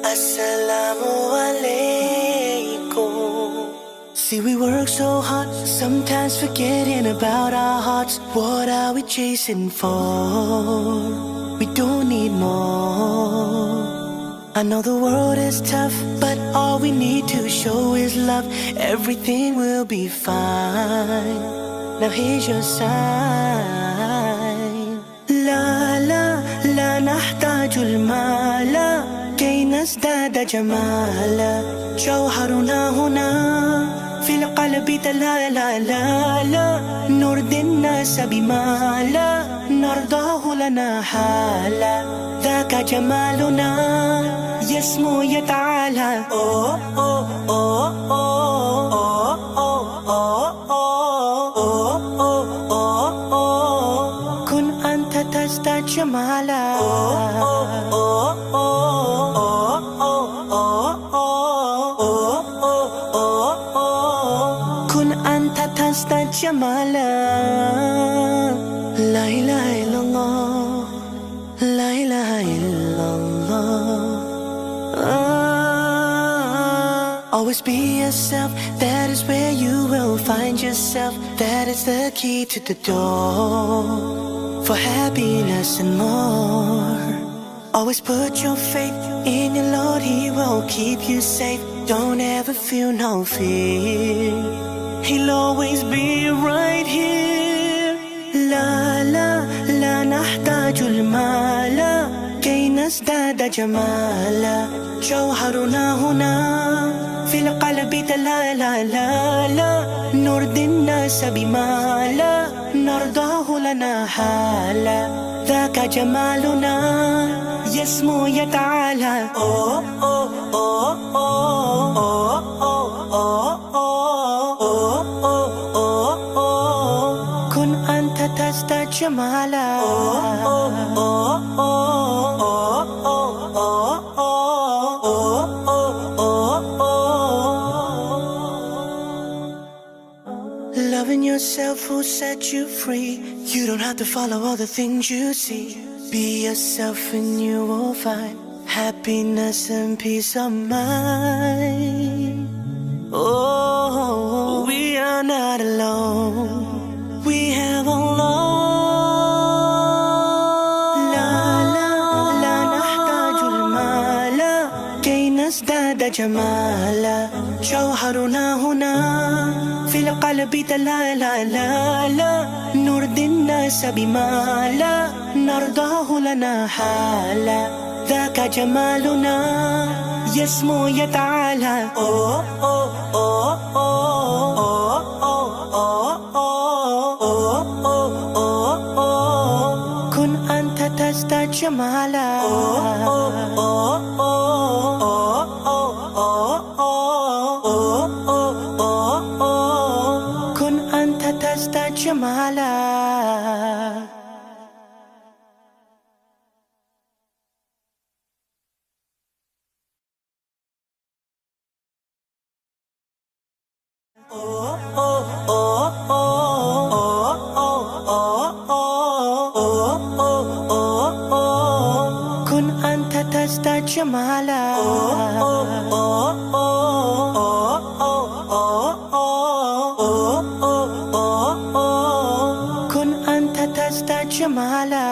Assalamu alaikum. See, we work so hard, sometimes forgetting about our hearts. What are we chasing for? We don't need more. I know the world is tough, but all we need to show is love. Everything will be fine. Now here's your sign. La la la نحتاج المال كي نزداد جمالا. جوهرنا هنا في القلب تلالا. لا لا نرضي الناس بما لا نرضاه لنا حالا. ذاك جمالنا يسمو يتعالى. أوه أوه أوه أوه أوه أوه أوه أوه. كن أنت تزداد جمالا. كن أنت تزداد جمالا. لا إله إلا الله، لا إله إلا الله. Always be yourself, that is where you will find yourself. That is the key to the door for happiness and more. Always put your faith in your Lord, He will keep you safe. Don't ever feel no fear, He'll always be right here. La la la نحتاج المال كي نزداد جمالا. جوهرنا هنا في القلب تلالا. لا لا نرضي الناس بما لا نرضاه لنا حالا. ذاك جمالنا يسمو يتعالى. أوه أوه أوه أوه أوه أوه أوه أوه. كن أنت تزداد جمالا. أوه أوه أوه أوه أوه أوه. Loving yourself will set you free. You don't have to follow all the things you see. Be yourself and you will find happiness and peace of mind. Oh, we are not alone. We have Allah. La la la نحتاج المال كي نزداد جمالا. جوهرنا هنا في القلب تلالا. لا لا نرضي الناس بما لا نرضاه لنا حالا. ذاك جمالنا يسمو يتعالى. أوه أوه أوه أوه أوه أوه أوه أوه. كن أنت تزداد جمالا. أوه أوه أوه أوه أوه أوه. كن أنت تزداد جمالا. كن أنت تزداد جمالا. كن أنت تزداد جمالا.